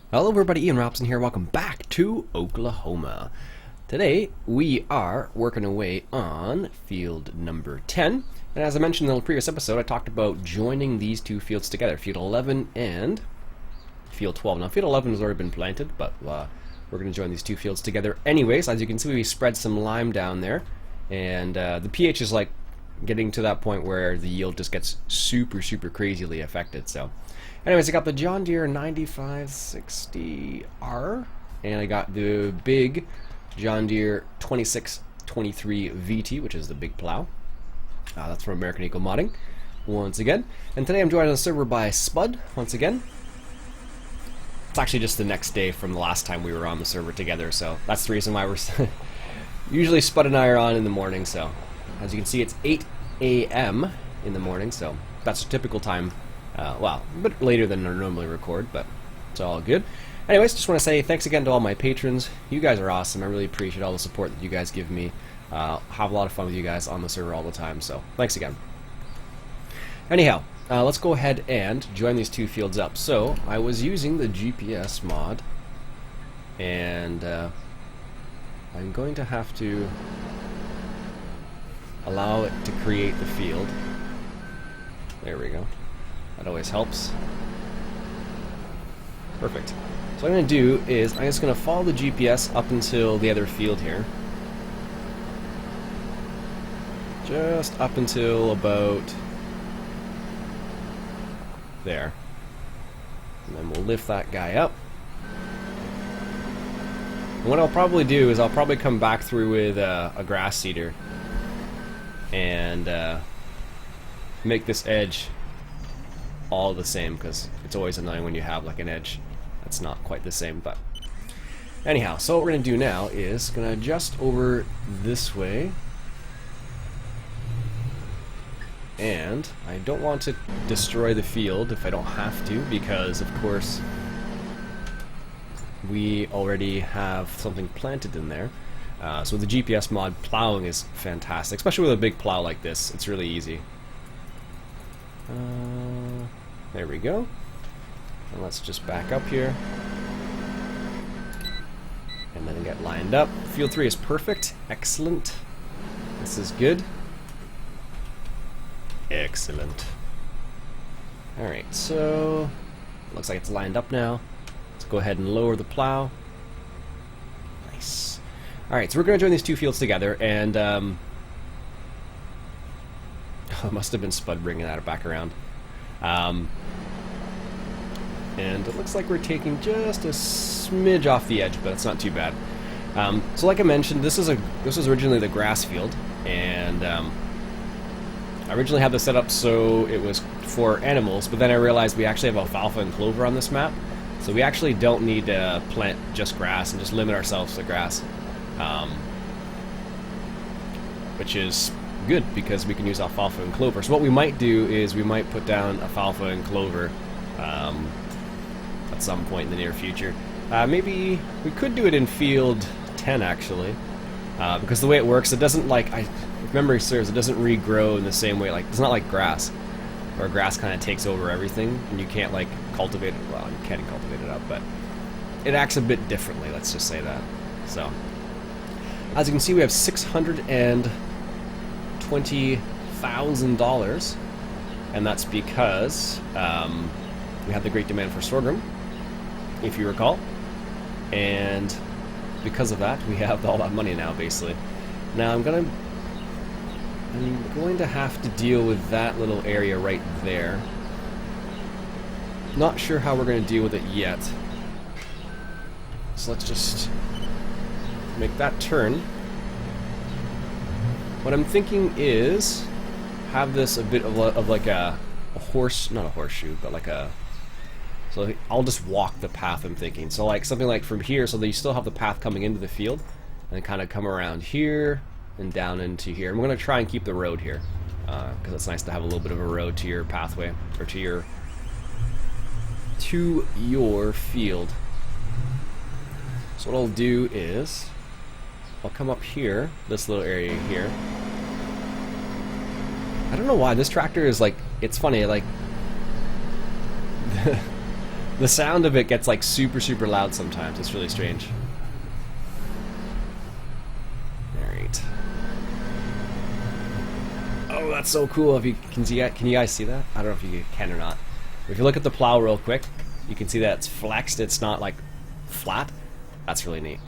Hello everybody, Iain Robson here. Welcome back to Oklahoma. Today we are working away on field number 10. And as I mentioned in the previous episode, I talked about joining these two fields together, field 11 and field 12. Now field 11 has already been planted, but we're going to join these two fields together anyways. As you can see, we spread some lime down there, and the pH is like getting to that point where the yield just gets super crazily affected. So anyways, I got the John Deere 9560R, and I got the big John Deere 2623 VT, which is the big plow. That's from American Eagle Modding, once again. And today I'm joined on the server by Spud, once again. It's actually just the next day from the last time we were on the server together, so that's the reason why we're... Usually Spud and I are on in the morning, so... As you can see, it's 8 a.m. in the morning, so that's a typical time. Well, a bit later than I normally record, but it's all good. Anyways, just want to say thanks again to all my patrons. You guys are awesome. I really appreciate all the support that you guys give me. Have a lot of fun with you guys on the server all the time, so thanks again. Anyhow, let's go ahead and join these two fields up. So, I was using the GPS mod, and I'm going to have to allow it to create the field. There we go. That always helps. Perfect. So what I'm going to do is I'm just going to follow the GPS up until the other field here. Just up until about there. And then we'll lift that guy up. And what I'll probably do is I'll probably come back through with a grass seeder and make this edge all the same, because it's always annoying when you have like an edge that's not quite the same. But anyhow, so what we're going to do now is going to adjust over this way, and I don't want to destroy the field if I don't have to, because of course we already have something planted in there. So the GPS mod, plowing is fantastic, especially with a big plow like this. It's really easy. There we go. And let's just back up here. And then get lined up. Field 3 is perfect. Excellent. This is good. Excellent. Alright, so looks like it's lined up now. Let's go ahead and lower the plow. Nice. Alright, so we're going to join these two fields together, and it must have been Spud bringing that back around. And it looks like we're taking just a smidge off the edge, but it's not too bad. So like I mentioned, this was originally the grass field, and I originally had this set up so it was for animals, but then I realized we actually have alfalfa and clover on this map, so we actually don't need to plant just grass and just limit ourselves to grass. Which is good, because we can use alfalfa and clover. So what we might do is we might put down alfalfa and clover at some point in the near future. Maybe we could do it in field 10 actually, because the way it works, it doesn't, like, if memory serves, it doesn't regrow in the same way. Like, it's not like grass, where grass kind of takes over everything and you can't like cultivate it. Well, you can cultivate it up, but it acts a bit differently, let's just say that. So as you can see, we have $620,000, and that's because we had the great demand for sorghum, if you recall, and because of that we have all that money now, basically. Now I'm going to have to deal with that little area right there. Not sure how we're going to deal with it yet, so let's just make that turn. What I'm thinking is have this a bit of like a horse, not a horseshoe, but like a... So I'll just walk the path, I'm thinking. So like something like from here, so that you still have the path coming into the field, and kind of come around here and down into here. And we're going to try and keep the road here, because it's nice to have a little bit of a road to your pathway, or to your field. So what I'll do is I'll come up here, this little area here. I don't know why this tractor is like, it's funny, like The sound of it gets like super, super loud sometimes. It's really strange. Alright. Oh, that's so cool. If you can you guys see that? I don't know if you can or not. If you look at the plow real quick, you can see that it's flexed. It's not like flat. That's really neat.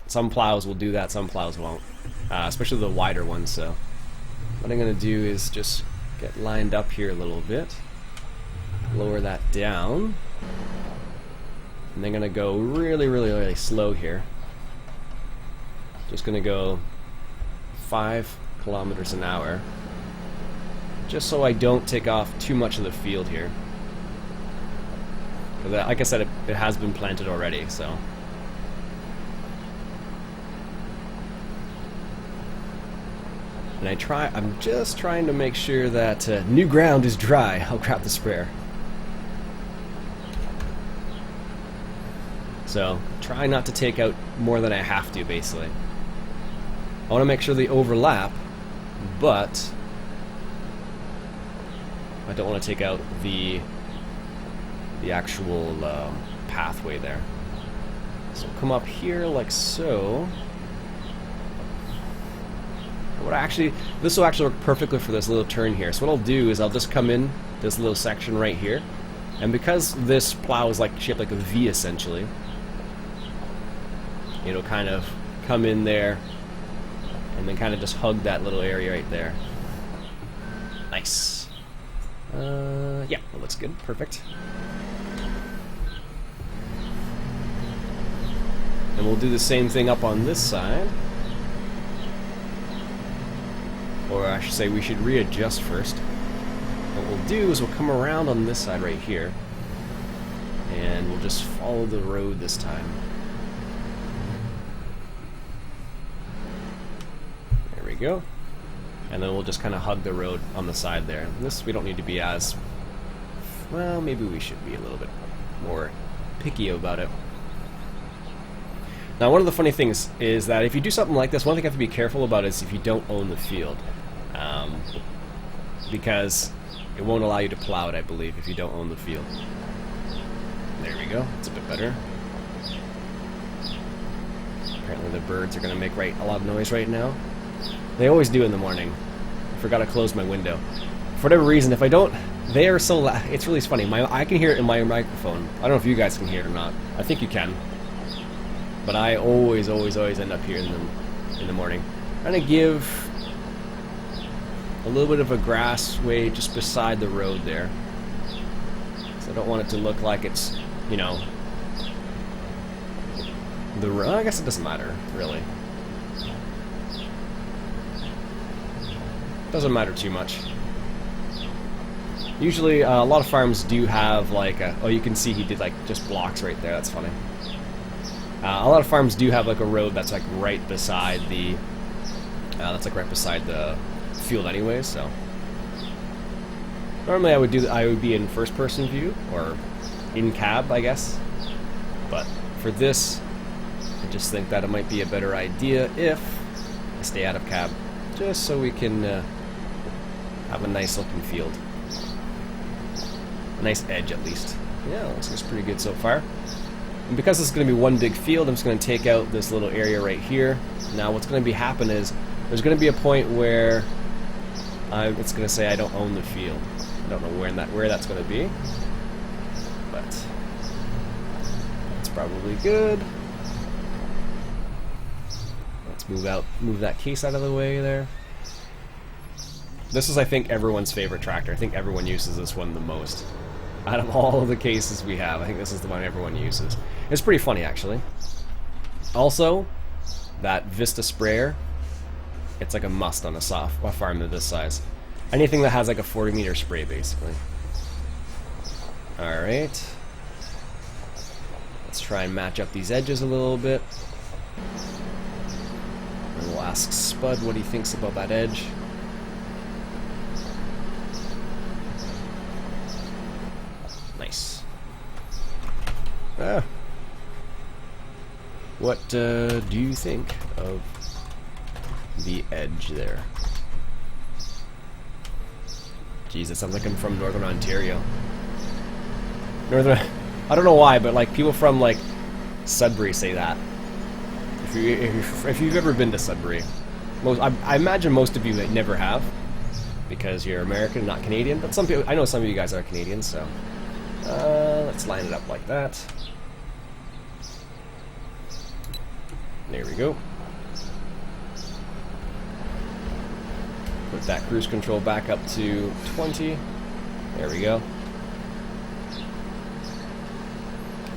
Some plows will do that, some plows won't. Especially the wider ones, so what I'm going to do is just get lined up here a little bit. Lower that down. And then going to go really, really, really slow here. Just going to go 5 kilometers an hour. Just so I don't take off too much of the field here. Because like I said, it has been planted already, so. And I'm just trying to make sure that new ground is dry. I'll grab the sprayer. So, try not to take out more than I have to, basically. I want to make sure they overlap, but I don't want to take out the actual pathway there. So come up here like so. This will actually work perfectly for this little turn here. So what I'll do is I'll just come in this little section right here, and because this plow is like shaped like a V essentially, it'll kind of come in there and then kind of just hug that little area right there. Nice. Yeah, that looks good. Perfect. And we'll do the same thing up on this side. Or I should say we should readjust first. What we'll do is we'll come around on this side right here, and we'll just follow the road this time. There we go. And then we'll just kind of hug the road on the side there. This we don't need to be as, well, maybe we should be a little bit more picky about it. Now, one of the funny things is that if you do something like this, one thing you have to be careful about is if you don't own the field. Because it won't allow you to plow it, I believe, if you don't own the field. There we go. It's a bit better. Apparently the birds are going to make a lot of noise right now. They always do in the morning. I forgot to close my window. For whatever reason, if I don't, they are so loud. It's really funny. I can hear it in my microphone. I don't know if you guys can hear it or not. I think you can. But I always end up here in the morning. I'm going to give a little bit of a grass way just beside the road there. So I don't want it to look like it's, you know, the road. I guess it doesn't matter, really. Doesn't matter too much. Usually, a lot of farms do have like oh, you can see he did like just blocks right there. That's funny. A lot of farms do have like a road that's like right beside the field anyway. So normally I would be in first person view or in cab, I guess. But for this, I just think that it might be a better idea if I stay out of cab, just so we can have a nice looking field, a nice edge at least. Yeah, looks pretty good so far. And because this is going to be one big field, I'm just going to take out this little area right here. Now what's going to happen is there's going to be a point where it's going to say I don't own the field. I don't know where that's going to be, but that's probably good. Let's move that case out of the way there. This is, I think, everyone's favorite tractor. I think everyone uses this one the most. Out of all of the cases we have, I think this is the one everyone uses. It's pretty funny, actually. Also, that Vista sprayer, it's like a must on a farm of this size. Anything that has like a 40-meter spray, basically. Alright. Let's try and match up these edges a little bit. And we'll ask Spud what he thinks about that edge. Nice. What do you think of the edge there? Jeez, it sounds like I'm from Northern Ontario. Northern. I don't know why, but like people from like Sudbury say that. If you've ever been to Sudbury, I imagine most of you that never have, because you're American, not Canadian. But some people, I know some of you guys are Canadian, so let's line it up like that. There we go. Put that cruise control back up to 20. There we go.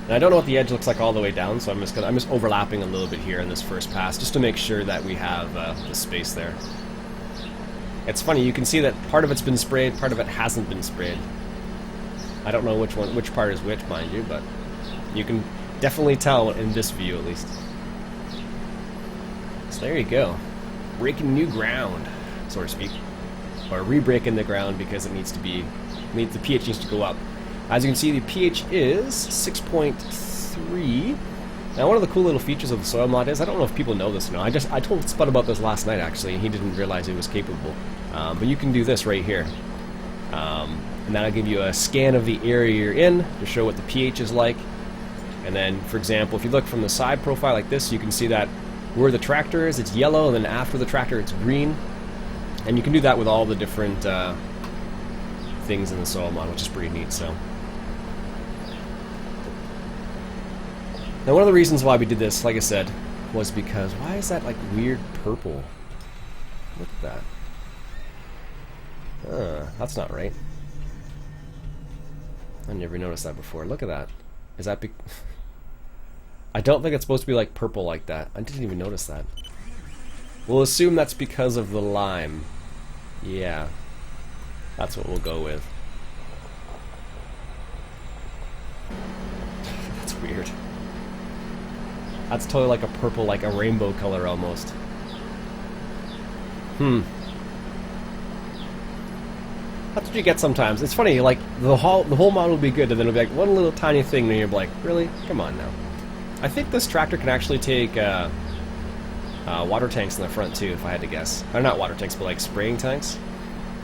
And I don't know what the edge looks like all the way down, so I'm just overlapping a little bit here in this first pass, just to make sure that we have the space there. It's funny, you can see that part of it's been sprayed, part of it hasn't been sprayed. I don't know which part is which, mind you, but you can definitely tell in this view at least. So there you go, breaking new ground, so to speak, or re-breaking the ground because it needs to be, the pH needs to go up. As you can see, the pH is 6.3. Now, one of the cool little features of the soil mod is, I don't know if people know this now. I told Spud about this last night actually, and he didn't realize it was capable. But you can do this right here, and that'll give you a scan of the area you're in to show what the pH is like. And then, for example, if you look from the side profile like this, you can see that where the tractor is, it's yellow, and then after the tractor, it's green. And you can do that with all the different things in the soil mod, which is pretty neat. So, now one of the reasons why we did this, like I said, was because why is that like weird purple? Look at that. That's not right. I never noticed that before. Look at that. Is that I don't think it's supposed to be like purple like that. I didn't even notice that. We'll assume that's because of the lime. Yeah. That's what we'll go with. That's weird. That's totally like a purple, like a rainbow color almost. That's what you get sometimes. It's funny, like the whole model will be good, and then it'll be like one little tiny thing, and you're like, really? Come on now. I think this tractor can actually take water tanks in the front too, if I had to guess. Or not water tanks, but like spraying tanks.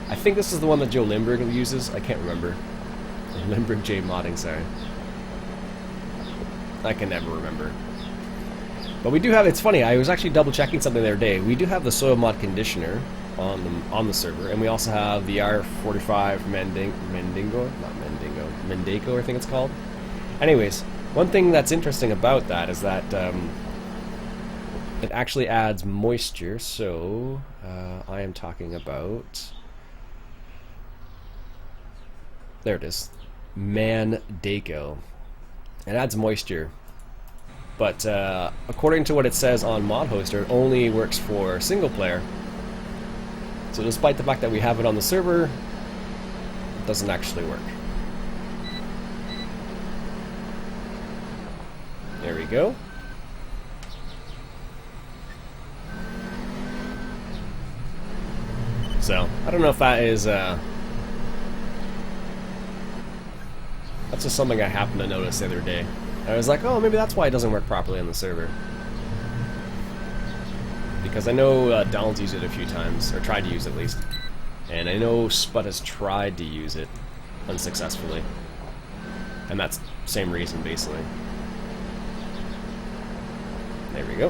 I think this is the one that Joe Lindbergh uses. I can't remember. Lindbergh J modding, sorry. I can never remember. But we do have, it's funny, I was actually double checking something the other day. We do have the soil mod conditioner on the server, and we also have the R45 Mendigo, I think it's called. Anyways, one thing that's interesting about that is that it actually adds moisture, so I am talking about, there it is, Mandaco. It adds moisture, but according to what it says on Mod Hoster, it only works for single player. So despite the fact that we have it on the server, it doesn't actually work. There we go. So, I don't know if that is, that's just something I happened to notice the other day. I was like, oh, maybe that's why it doesn't work properly on the server. Because I know Donald's used it a few times, or tried to use it at least. And I know Spud has tried to use it unsuccessfully. And that's the same reason, basically. There we go.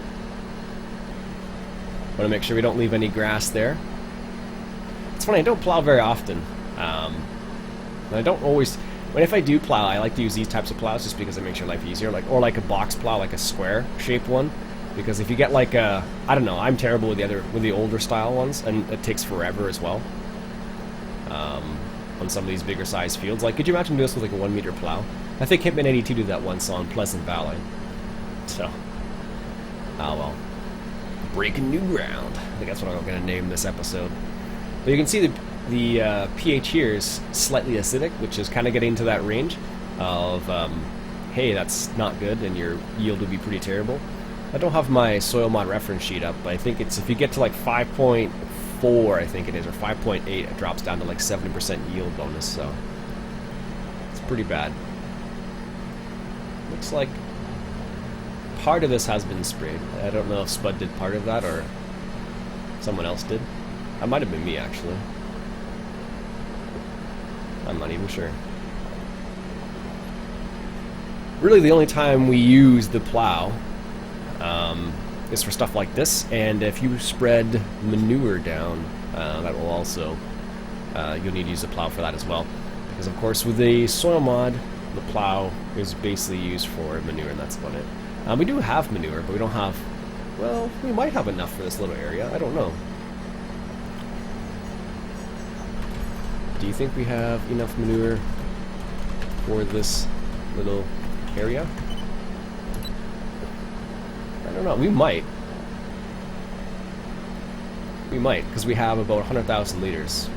Want to make sure we don't leave any grass there. It's funny, I don't plow very often. I don't always... if I do plow, I like to use these types of plows just because it makes your life easier. Or like a box plow, like a square shaped one. Because if you get like a, I don't know, I'm terrible with the older style ones, and it takes forever as well. On some of these bigger size fields. Like, could you imagine doing this with like a 1 meter plow? I think Hitman 82 did that once on Pleasant Valley. So, oh well. Breaking new ground. I think that's what I'm going to name this episode. But you can see the pH here is slightly acidic, which is kind of getting to that range of, hey, that's not good, and your yield would be pretty terrible. I don't have my soil mod reference sheet up, but I think it's, if you get to like 5.4, I think it is, or 5.8, it drops down to like 70% yield bonus, so it's pretty bad. Looks like part of this has been sprayed. I don't know if Spud did part of that or someone else did. That might have been me, actually. I'm not even sure. Really, the only time we use the plow is for stuff like this, and if you spread manure down, that will also, you'll need to use the plow for that as well. Because of course with the soil mod, the plow is basically used for manure, and that's about it. We do have manure, but we don't have, well, we might have enough for this little area, I don't know. Do you think we have enough manure for this little area? I don't know, we might. We might, because we have about 100,000 liters.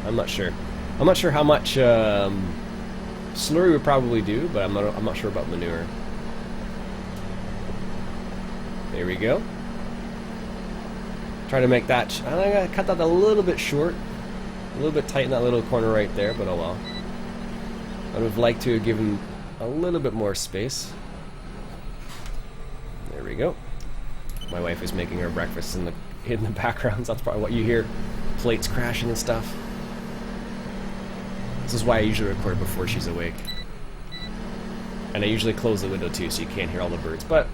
I'm not sure. I'm not sure how much slurry would probably do, but I'm not sure about manure. There we go. Try to make that. I'm gonna cut that a little bit short, a little bit tight in that little corner right there, but oh well. I would have liked to have given a little bit more space. There we go. My wife is making her breakfast in the background. So that's probably what you hear, plates crashing and stuff. This is why I usually record before she's awake. And I usually close the window too, so you can't hear all the birds, but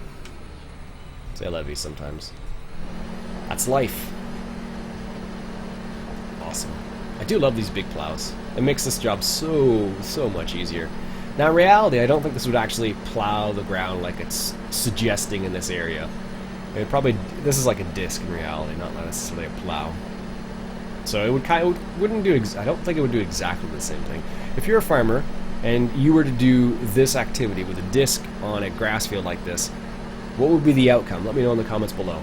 say I love you sometimes. That's life. Awesome. I do love these big plows. It makes this job so much easier. Now in reality, I don't think this would actually plow the ground like it's suggesting in this area. It probably, this is like a disc in reality, not necessarily a plow. So it would wouldn't do. I don't think it would do exactly the same thing. If you're a farmer and you were to do this activity with a disc on a grass field like this, what would be the outcome? Let me know in the comments below.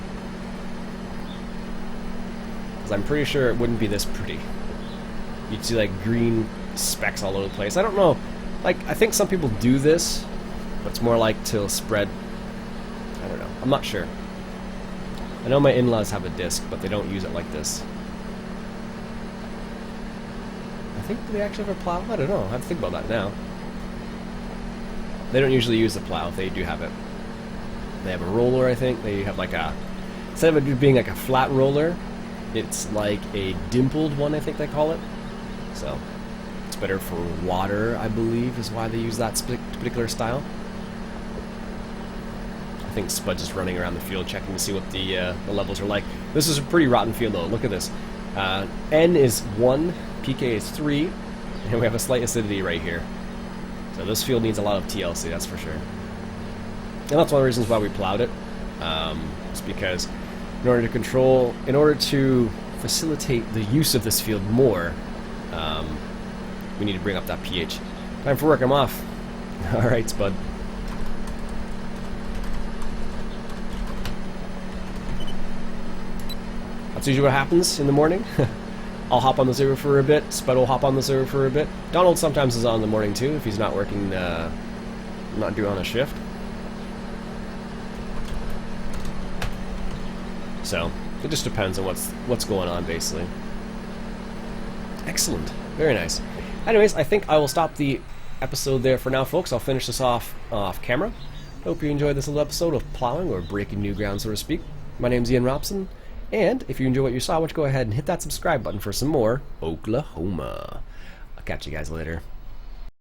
Because I'm pretty sure it wouldn't be this pretty. You'd see like green specks all over the place. I don't know. Like, I think some people do this, but it's more like to spread. I don't know. I'm not sure. I know my in-laws have a disc, but they don't use it like this. I think, do they actually have a plow? I don't know. I have to think about that now. They don't usually use the plow. They do have it. They have a roller, I think. They have like a, instead of it being like a flat roller, it's like a dimpled one, I think they call it. So, it's better for water, I believe, is why they use that particular style. I think Spud's just running around the field checking to see what the levels are like. This is a pretty rotten field though. Look at this. N is 1, PK is 3, and we have a slight acidity right here. So this field needs a lot of TLC, that's for sure. And that's one of the reasons why we plowed it. It's because in order to facilitate the use of this field more, we need to bring up that pH. Time for work, I'm off. Alright, Spud. That's usually what happens in the morning. I'll hop on the server for a bit, Spud will hop on the server for a bit. Donald sometimes is on in the morning too, if he's not working, not doing on a shift. So, it just depends on what's going on, basically. Excellent. Very nice. Anyways, I think I will stop the episode there for now, folks. I'll finish this off camera. Hope you enjoyed this little episode of plowing, or breaking new ground, so to speak. My name's Iain Robson, and if you enjoyed what you saw, why don't you go ahead and hit that subscribe button for some more Oklahoma. I'll catch you guys later.